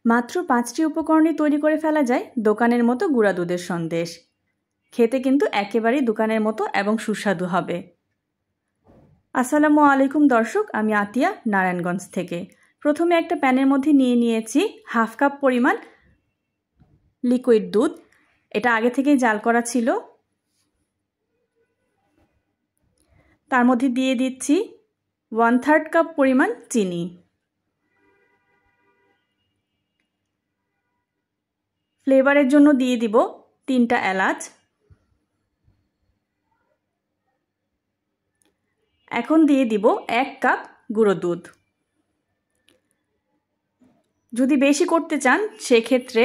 মাত্র 5টি উপকরণে তৈরি করে ফেলা যায় দোকানের মতো গুঁড়া দুধের সন্দেশ। খেতে কিন্তু একেবারেই দোকানের মতো এবং সুস্বাদু হবে। আসসালামু আলাইকুম দর্শক, আমি আতিয়া নারায়ণগঞ্জ থেকে। প্রথমে একটা প্যানের মধ্যে নিয়ে নিয়েছি হাফ কাপ পরিমাণ লিকুইড দুধ। এটা আগে থেকেই জাল করা ছিল। তার মধ্যে দিয়ে দিচ্ছি 1/3 কাপ পরিমাণ চিনি। ফ্লেভারের জন্য দিয়ে দিব 3টা এলাচ। এখন দিয়ে দিব 1 কাপ গুঁড়ো দুধ। যদি বেশি করতে চান সেক্ষেত্রে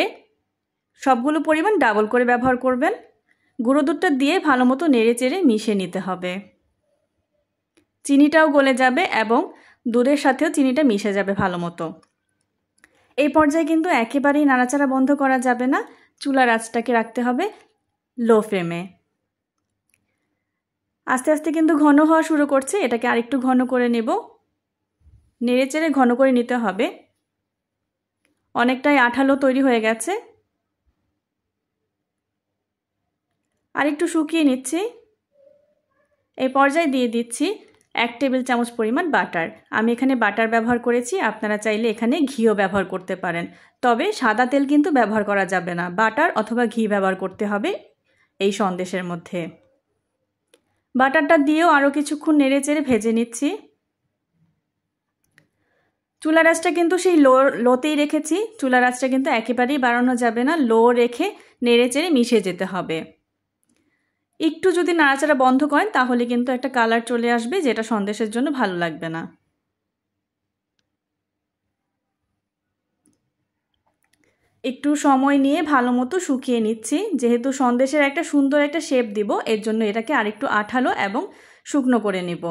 সবগুলো পরিমাণ ডাবল করে ব্যবহার করবেন। গুঁড়ো দুধটা দিয়ে ভালো মতো নেড়েচেড়ে মিশিয়ে নিতে হবে। চিনিটাও গলে যাবে এবং দুধের সাথেও চিনিটা মিশে যাবে ভালো মতো। এই পর্যায়ে কিন্তু একেবারেই নাড়াচাড়া বন্ধ করা যাবে না, চুলার আঁচটাকে রাখতে হবে লো ফ্লেমে। আস্তে আস্তে কিন্তু ঘন হওয়া শুরু করছে, এটাকে আরেকটু ঘন করে নেব। নেড়েচেড়ে ঘন করে নিতে হবে। অনেকটাই আঠালো তৈরি হয়ে গেছে, আরেকটু শুকিয়ে নিচ্ছি। এই পর্যায়ে দিয়ে দিচ্ছি 1 টেবিল চামচ পরিমাণ বাটার। আমি এখানে বাটার ব্যবহার করেছি, আপনারা চাইলে এখানে ঘিও ব্যবহার করতে পারেন। তবে সাদা তেল কিন্তু ব্যবহার করা যাবে না, বাটার অথবা ঘি ব্যবহার করতে হবে এই সন্দেশের মধ্যে। বাটারটা দিয়েও আরও কিছুক্ষণ নেড়েচেড়ে ভেজে নিচ্ছি। চুলার আঁচটা কিন্তু সেই লোতেই রেখেছি। চুলার আঁচটা কিন্তু একেবারেই বাড়ানো যাবে না, লো রেখে নেড়েচেড়ে মিশিয়ে যেতে হবে। একটু যদি নাড়াচাড়া বন্ধ করেন তাহলে কিন্তু একটা কালার চলে আসবে, যেটা সন্দেশের জন্য ভালো লাগবে না। একটু সময় নিয়ে ভালো মতো শুকিয়ে নিচ্ছি। যেহেতু সন্দেশের একটা সুন্দর একটা শেপ দিব, এর জন্য এটাকে আরেকটু আঠালো এবং শুকনো করে নেব।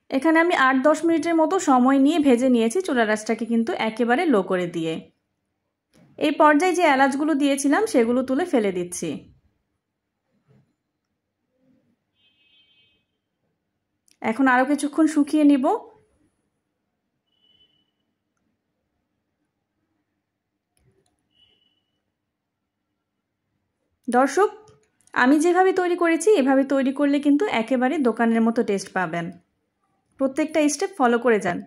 এখানে আমি 8-10 মিনিটের মতো সময় নিয়ে ভেজে নিয়েছি, চুলার আঁচটাকে কিন্তু একেবারে লো করে দিয়ে। এই পর্যায়ে যে এলাচগুলো দিয়েছিলাম সেগুলো তুলে ফেলে দিচ্ছি। এখন আরও কিছুক্ষণ শুকিয়ে নিব। দর্শক, আমি যেভাবে তৈরি করেছি এভাবে তৈরি করলে কিন্তু একেবারে দোকানের মতো টেস্ট পাবেন। প্রত্যেকটা স্টেপ ফলো করে যান।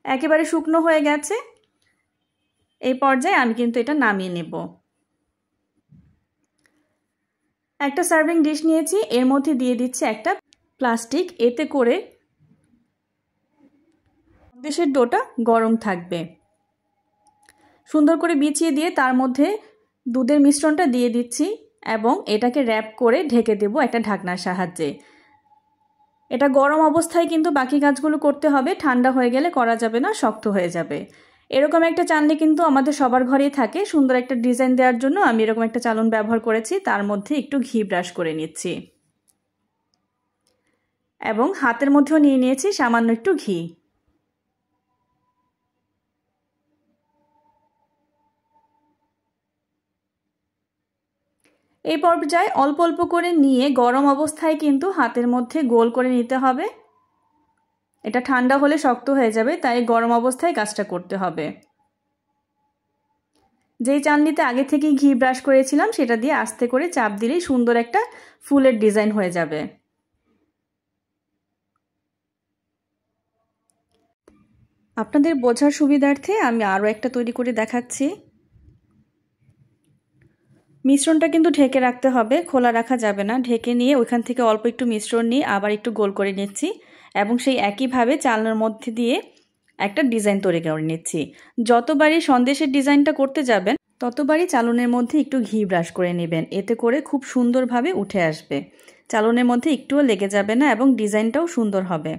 একেবারে শুকনো হয়ে গেছে। এই পর্যায়ে আমি কিন্তু এটা নামিয়ে নেব। একটা সার্ভিং ডিশ নিয়েছি, এর মধ্যে দিয়ে দিচ্ছি একটা প্লাস্টিক। এতে করে সন্দেশের ডোটা গরম থাকবে। সুন্দর করে বিছিয়ে দিয়ে তার মধ্যে দুধের মিশ্রণটা দিয়ে দিচ্ছি এবং এটাকে র্যাপ করে ঢেকে দেব একটা ঢাকনার সাহায্যে। এটা গরম অবস্থায় কিন্তু বাকি কাজগুলো করতে হবে, ঠান্ডা হয়ে গেলে করা যাবে না, শক্ত হয়ে যাবে। এরকম একটা চালনি কিন্তু আমাদের সবার ঘরেই থাকে। সুন্দর একটা ডিজাইন দেওয়ার জন্য আমি এরকম একটা চালন ব্যবহার করেছি। তার মধ্যে একটু ঘি ব্রাশ করে নিচ্ছি এবং হাতের মধ্যেও নিয়ে নিয়েছি সামান্য একটু ঘি। এই পর্যায়ে অল্প অল্প করে নিয়ে গরম অবস্থায় কিন্তু হাতের মধ্যে গোল করে নিতে হবে। এটা ঠান্ডা হলে শক্ত হয়ে যাবে, তাই গরম অবস্থায় কাজটা করতে হবে। যেই চালনিতে আগে থেকেই ঘি ব্রাশ করেছিলাম সেটা দিয়ে আস্তে করে চাপ দিলেই সুন্দর একটা ফুলের ডিজাইন হয়ে যাবে। আপনাদের বোঝার সুবিধার্থে আমি আরও একটা তৈরি করে দেখাচ্ছি। মিশ্রণটা কিন্তু ঢেকে রাখতে হবে, খোলা রাখা যাবে না। ঢেকে নিয়ে ওইখান থেকে অল্প একটু মিশ্রণ নিয়ে আবার একটু গোল করে নিচ্ছি এবং সেই একইভাবে চালনার মধ্যে দিয়ে একটা ডিজাইন তৈরি করে নিচ্ছি। যতবারই সন্দেশের ডিজাইনটা করতে যাবেন ততবারই চালনের মধ্যে একটু ঘি ব্রাশ করে নেবেন, এতে করে খুব সুন্দরভাবে উঠে আসবে। চালনের মধ্যে একটুও লেগে যাবে না এবং ডিজাইনটাও সুন্দর হবে।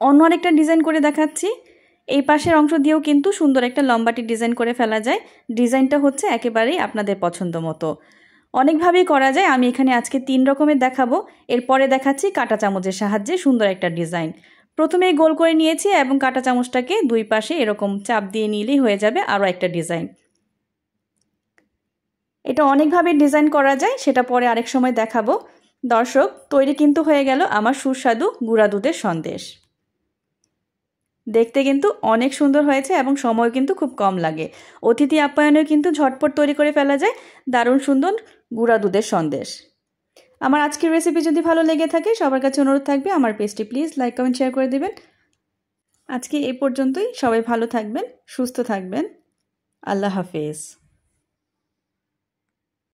অন্য আরেকটা ডিজাইন করে দেখাচ্ছি। এই পাশের অংশ দিয়েও কিন্তু সুন্দর একটা লম্বাটি ডিজাইন করে ফেলা যায়। ডিজাইনটা হচ্ছে একেবারেই আপনাদের পছন্দ মতো, অনেকভাবেই করা যায়। আমি এখানে আজকে 3 রকমের দেখাবো। এরপরে দেখাচ্ছি কাঁটা চামচের সাহায্যে সুন্দর একটা ডিজাইন। প্রথমেই গোল করে নিয়েছি এবং কাঁটা চামচটাকে দুই পাশে এরকম চাপ দিয়ে নিলেই হয়ে যাবে আরও একটা ডিজাইন। এটা অনেকভাবে ডিজাইন করা যায়, সেটা পরে আরেক সময় দেখাবো। দর্শক, তৈরি কিন্তু হয়ে গেল আমার সুস্বাদু গুঁড়া দুধের সন্দেশ। দেখতে কিন্তু অনেক সুন্দর হয়েছে এবং সময় কিন্তু খুব কম লাগে। অতিথি আপ্যায়নেও কিন্তু ঝটপট তৈরি করে ফেলা যায় দারুণ সুন্দর গুঁড়া দুধের সন্দেশ। আমার আজকের রেসিপি যদি ভালো লেগে থাকে সবার কাছে অনুরোধ থাকবে আমার পেজটি প্লিজ লাইক কমেন্ট শেয়ার করে দেবেন। আজকে এই পর্যন্তই। সবাই ভালো থাকবেন, সুস্থ থাকবেন। আল্লাহ হাফেজ।